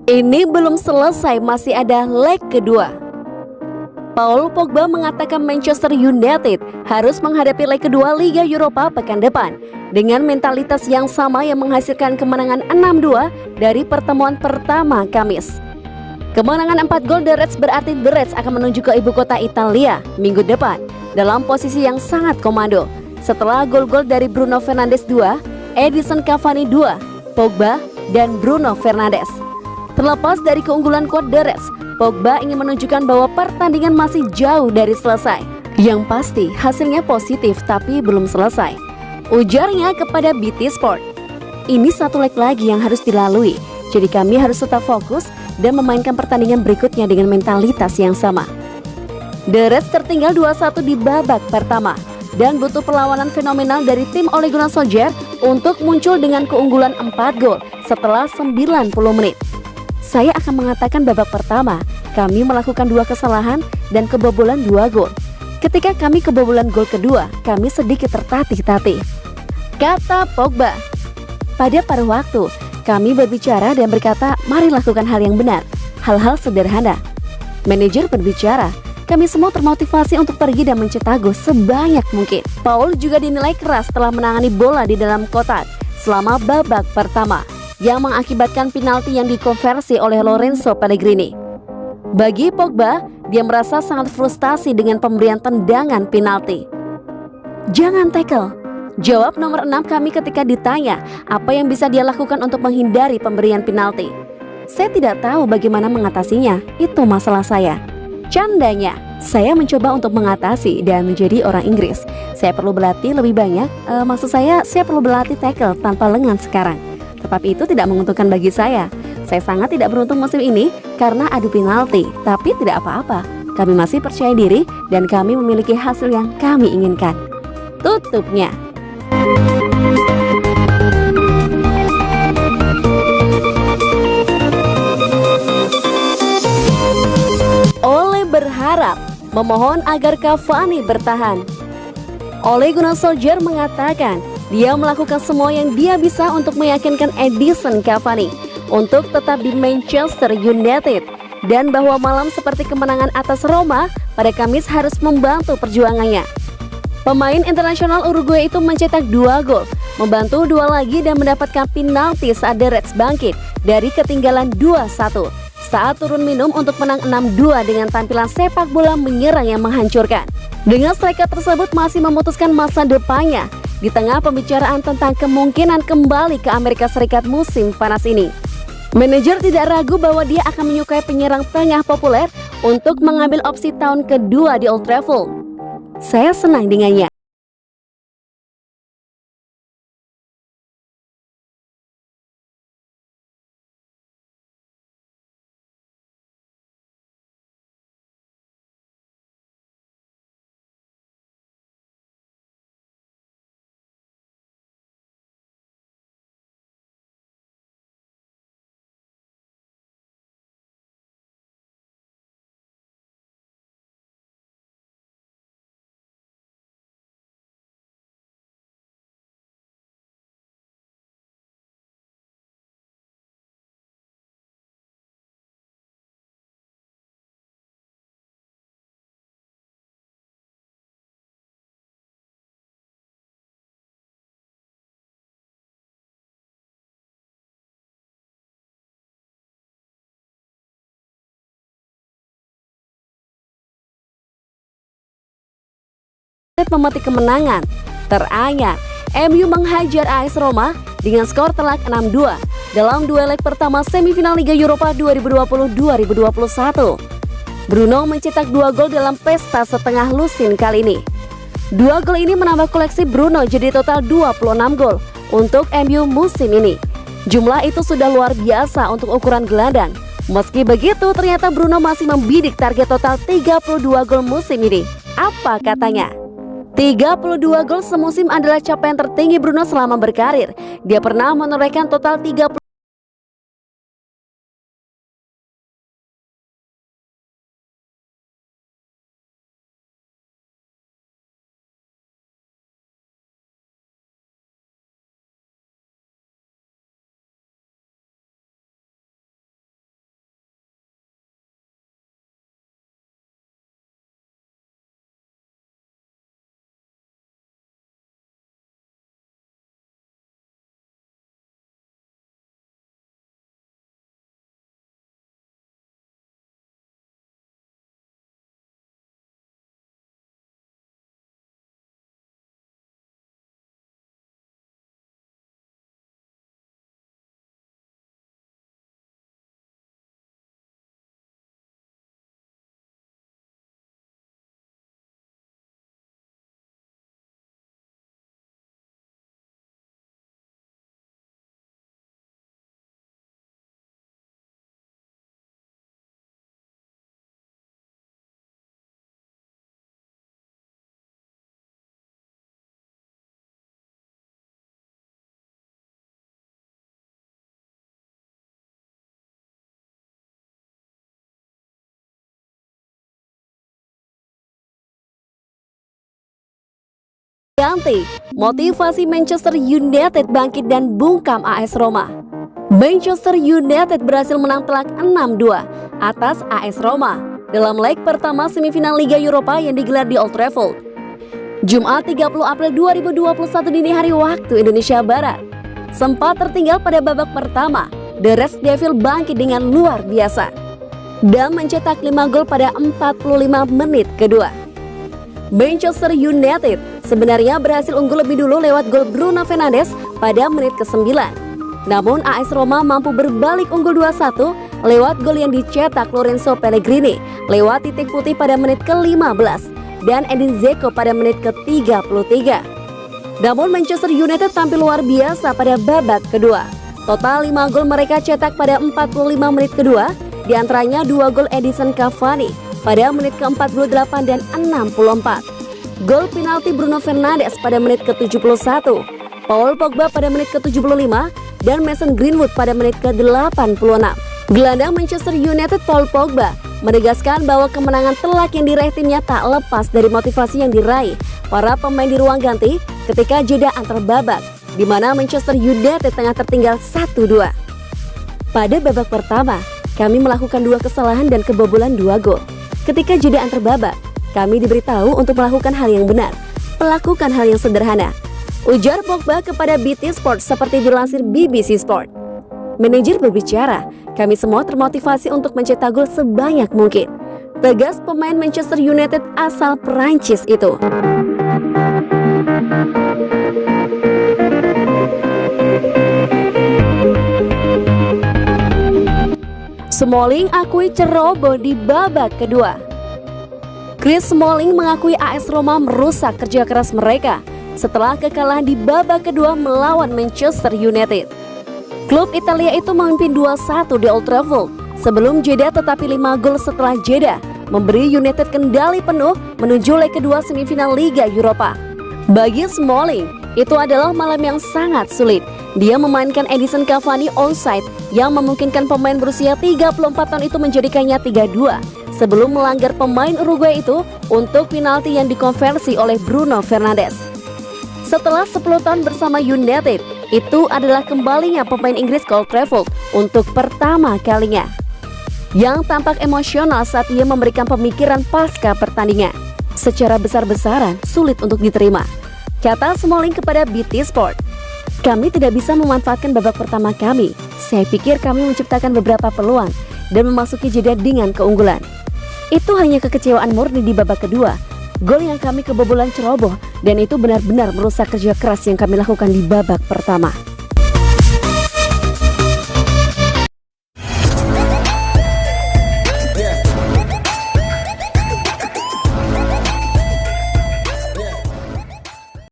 Ini belum selesai, masih ada leg kedua. Paul Pogba mengatakan Manchester United harus menghadapi leg kedua Liga Eropa pekan depan dengan mentalitas yang sama yang menghasilkan kemenangan 6-2 dari pertemuan pertama Kamis. Kemenangan 4 gol The Reds berarti The Reds akan menuju ke ibu kota Italia minggu depan dalam posisi yang sangat komando. Setelah gol-gol dari Bruno Fernandes 2, Edinson Cavani 2, Pogba, dan Bruno Fernandes. Terlepas dari keunggulan kuat The Reds, Pogba ingin menunjukkan bahwa pertandingan masih jauh dari selesai. Yang pasti hasilnya positif tapi belum selesai, ujarnya kepada BT Sport. Ini satu leg lagi yang harus dilalui, jadi kami harus tetap fokus dan memainkan pertandingan berikutnya dengan mentalitas yang sama. The Reds tertinggal 2-1 di babak pertama dan butuh perlawanan fenomenal dari tim Ole Gunnar Solskjaer untuk muncul dengan keunggulan 4 gol setelah 90 menit. Saya akan mengatakan babak pertama, kami melakukan 2 kesalahan dan kebobolan 2 gol. Ketika kami kebobolan gol kedua, kami sedikit tertatih-tatih, kata Pogba. Pada paruh waktu, kami berbicara dan berkata, mari lakukan hal yang benar, hal-hal sederhana. Manajer berbicara, kami semua termotivasi untuk pergi dan mencetak gol sebanyak mungkin. Paul juga dinilai keras setelah menangani bola di dalam kotak selama babak pertama, yang mengakibatkan penalti yang dikonversi oleh Lorenzo Pellegrini. Bagi Pogba, dia merasa sangat frustasi dengan pemberian tendangan penalti. Jangan tackle, jawab nomor 6 kami ketika ditanya apa yang bisa dia lakukan untuk menghindari pemberian penalti. Saya tidak tahu bagaimana mengatasinya, itu masalah saya. Candanya, saya mencoba untuk mengatasi dan menjadi orang Inggris. Saya perlu berlatih lebih banyak, maksud saya perlu berlatih tackle tanpa lengan sekarang. Tetapi itu tidak menguntungkan bagi saya. Saya sangat tidak beruntung musim ini karena adu penalti. Tapi tidak apa-apa, kami masih percaya diri dan kami memiliki hasil yang kami inginkan, tutupnya. Ole berharap memohon agar Cavani bertahan. Ole Gunnar Solskjaer mengatakan dia melakukan semua yang dia bisa untuk meyakinkan Edinson Cavani untuk tetap di Manchester United dan bahwa malam seperti kemenangan atas Roma pada Kamis harus membantu perjuangannya. Pemain internasional Uruguay itu mencetak 2 gol, membantu 2 lagi dan mendapatkan penalti saat The Reds bangkit dari ketinggalan 2-1 saat turun minum untuk menang 6-2 dengan tampilan sepak bola menyerang yang menghancurkan. Dengan striker tersebut masih memutuskan masa depannya di tengah pembicaraan tentang kemungkinan kembali ke Amerika Serikat musim panas ini. Manajer tidak ragu bahwa dia akan menyukai penyerang tengah populer untuk mengambil opsi tahun kedua di Old Trafford. Saya senang dengannya. Memetik kemenangan teranyar, MU menghajar AS Roma dengan skor telak 6-2 dalam 2 leg pertama semifinal Liga Eropa 2020-2021. Bruno mencetak 2 gol dalam pesta setengah lusin kali ini. 2 gol ini menambah koleksi Bruno jadi total 26 gol untuk MU musim ini. Jumlah itu sudah luar biasa untuk ukuran gelandang. Meski begitu, ternyata Bruno masih membidik target total 32 gol musim ini. Apa katanya? 32 gol semusim adalah capaian tertinggi Bruno selama berkarir. Dia pernah menorehkan total 30 ganti, motivasi Manchester United bangkit dan bungkam AS Roma. Manchester United berhasil menang telak 6-2 atas AS Roma dalam leg pertama semifinal Liga Eropa yang digelar di Old Trafford. Jumat 30 April 2021 dini hari waktu Indonesia Barat. Sempat tertinggal pada babak pertama, The Red Devil bangkit dengan luar biasa dan mencetak 5 gol pada 45 menit kedua. Manchester United sebenarnya berhasil unggul lebih dulu lewat gol Bruno Fernandes pada menit ke-9. Namun AS Roma mampu berbalik unggul 2-1 lewat gol yang dicetak Lorenzo Pellegrini lewat titik putih pada menit ke-15 dan Edin Dzeko pada menit ke-33. Namun Manchester United tampil luar biasa pada babak kedua. Total 5 gol mereka cetak pada 45 menit kedua, diantaranya 2 gol Edinson Cavani pada menit ke-48 dan 64. Gol penalti Bruno Fernandes pada menit ke-71, Paul Pogba pada menit ke-75, dan Mason Greenwood pada menit ke-86. Gelandang Manchester United Paul Pogba menegaskan bahwa kemenangan telak yang diraih timnya tak lepas dari motivasi yang diraih para pemain di ruang ganti ketika jeda antar babak, di mana Manchester United tengah tertinggal 1-2. Pada babak pertama, kami melakukan 2 kesalahan dan kebobolan 2 gol. Ketika jeda antar babak, kami diberitahu untuk melakukan hal yang benar, melakukan hal yang sederhana, ujar Pogba kepada BT Sport seperti dilansir BBC Sport. Manajer berbicara, kami semua termotivasi untuk mencetak gol sebanyak mungkin, tegas pemain Manchester United asal Perancis itu. Smalling akui ceroboh di babak kedua. Chris Smalling mengakui AS Roma merusak kerja keras mereka setelah kekalahan di babak kedua melawan Manchester United. Klub Italia itu memimpin 2-1 di Old Trafford sebelum jeda, tetapi 5 gol setelah jeda memberi United kendali penuh menuju leg kedua semifinal Liga Eropa. Bagi Smalling, itu adalah malam yang sangat sulit. Dia memainkan Edinson Cavani onside yang memungkinkan pemain berusia 34 tahun itu menjadikannya 3-2 sebelum melanggar pemain Uruguay itu untuk penalti yang dikonversi oleh Bruno Fernandes. Setelah 10 tahun bersama United, itu adalah kembalinya pemain Inggris ke Old Trafford untuk pertama kalinya, yang tampak emosional saat ia memberikan pemikiran pasca pertandingan. Secara besar-besaran sulit untuk diterima, kata Smalling kepada BT Sport. Kami tidak bisa memanfaatkan babak pertama kami. Saya pikir kami menciptakan beberapa peluang dan memasuki jeda dengan keunggulan. Itu hanya kekecewaan murni di babak kedua. Gol yang kami kebobolan ceroboh dan itu benar-benar merusak kerja keras yang kami lakukan di babak pertama.